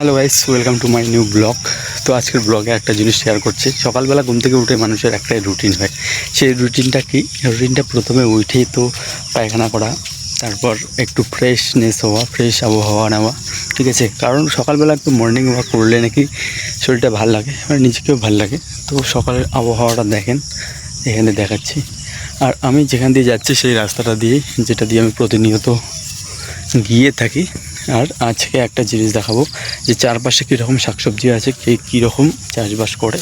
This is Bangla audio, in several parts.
Hello guys, welcome to my new blog. তো আজকের ব্লগে একটা জিনিস শেয়ার করছি। সকালবেলা ঘুম থেকে উঠে মানুষের একটাই রুটিন হয়। সেই রুটিনটা কি? রুটিনটা প্রথমে উঠেই তো পায়খানা করা, তারপর একটু ফ্রেশনেস হওয়া, ফ্রেশ আবহাওয়া নেওয়া, ঠিক আছে? কারণ সকালবেলা একটু মর্নিং ওয়াক করলে নাকি শরীরটা ভাল লাগে আর নিজেকেও ভাল লাগে। তো সকালের আবহাওয়াটা দেখেন, এখানে দেখাচ্ছি। আর আমি যেখান দিয়ে যাচ্ছি সেই রাস্তাটা দিয়ে, যেটা দিয়ে আমি প্রতিনিয়ত গিয়ে থাকি। আর আজকে একটা জিনিস দেখাবো যে চারপাশে কীরকম শাকসবজি আছে, কে কীরকম চাষবাস করে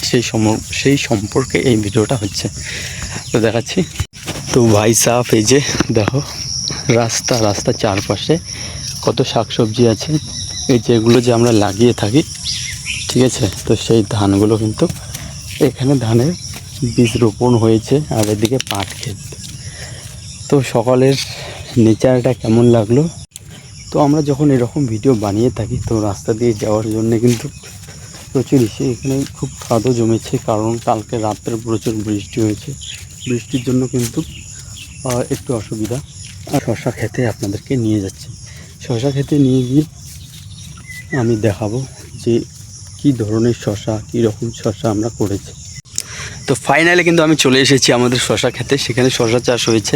সেই সম্পর্কে এই ভিডিওটা হচ্ছে। তো দেখাচ্ছি। তো ভাই সাহেব, এই যে দেখো রাস্তার চারপাশে কত শাকসবজি আছে। এই যেগুলো যে আমরা লাগিয়ে থাকি, ঠিক আছে? তো সেই ধানগুলো কিন্তু এখানে ধানের বীজ রোপণ হয়েছে। আর এদিকে পাট ক্ষেত। তো সকালের নেচারটা কেমন লাগলো? তো আমরা যখন এরকম ভিডিও বানিয়ে থাকি, তো রাস্তা দিয়ে যাওয়ার জন্য কিন্তু প্রচুর এখানে খুব কাদো জমেছে, কারণ কালকে রাত্রে প্রচুর বৃষ্টি হয়েছে। বৃষ্টির জন্য কিন্তু একটু অসুবিধা। আর শশা খেতে আপনাদেরকে নিয়ে যাচ্ছি। শশা খেতে নিয়ে গিয়ে আমি দেখাবো যে কী ধরনের শশা, কী রকম শশা আমরা করেছি। তো ফাইনালি কিন্তু আমি চলে এসেছি আমাদের শশা খেতে। সেখানে শশা চাষ হয়েছে।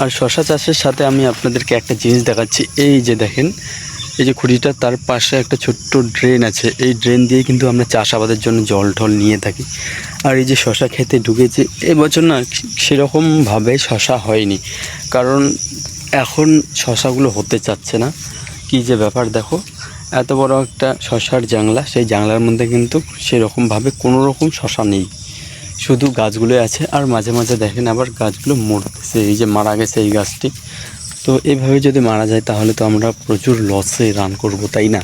আর শশা চাষের সাথে আমি আপনাদেরকে একটা জিনিস দেখাচ্ছি। এই যে দেখেন, এই যে খুঁটিটা, তার পাশে একটা ছোট্ট ড্রেন আছে। এই ড্রেন দিয়ে কিন্তু আমরা চাষাবাদের জন্য জল ঢল নিয়ে থাকি। আর এই যে শশা খেতে ঢুকেছে, এবছর না সেরকমভাবে শশা হয়নি, কারণ এখন শশাগুলো হতে চাচ্ছে না। কী যে ব্যাপার দেখো, এত বড় একটা শশার জাংলা, সেই জাংলার মধ্যে কিন্তু সেরকমভাবে কোনো রকম শশা নেই, শুধু গাছগুলোই আছে। আর মাঝে মাঝে দেখেন আবার গাছগুলো মরতেছে। এই যে মারা গেছে এই গাছটি। তো এইভাবে যদি মারা যায় তাহলে তো আমরা প্রচুর লসে রান করব, তাই না?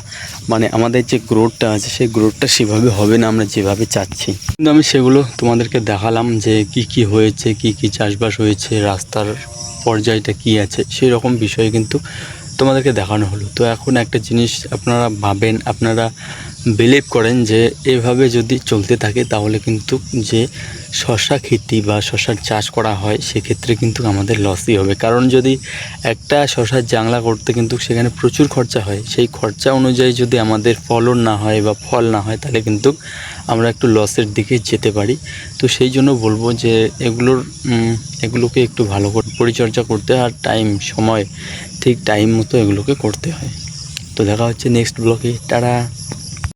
মানে আমাদের যে গ্রোথটা আছে সেই গ্রোথটা সেভাবে হবে না আমরা যেভাবে চাচ্ছি। কিন্তু আমি সেগুলো তোমাদেরকে দেখালাম যে কি হয়েছে, কি চাষবাস হয়েছে, রাস্তার পর্যায়টা কি আছে, সেই রকম বিষয়ে কিন্তু তোমাদেরকে দেখানো হলো। তো এখন একটা জিনিস আপনারা ভাবেন, আপনারা বিলিভ করেন যে এভাবে যদি চলতে থাকে তাহলে কিন্তু যে শশা খেতি বা শশার চাষ করা হয় সেক্ষেত্রে কিন্তু আমাদের লসই হবে। কারণ যদি একটা শশার জাংলা করতে কিন্তু সেখানে প্রচুর খরচা হয়, সেই খরচা অনুযায়ী যদি আমাদের ফলন না হয় বা ফল না হয় তাহলে কিন্তু আমরা একটু লসের দিকে যেতে পারি। তো সেই জন্য বলবো যে এগুলোকে একটু ভালো করে পরিচর্যা করতে হয়, আর সময় ঠিক টাইম মতো এগুলোকে করতে হয়। তো দেখা হচ্ছে নেক্সট ব্লগে। টাটা।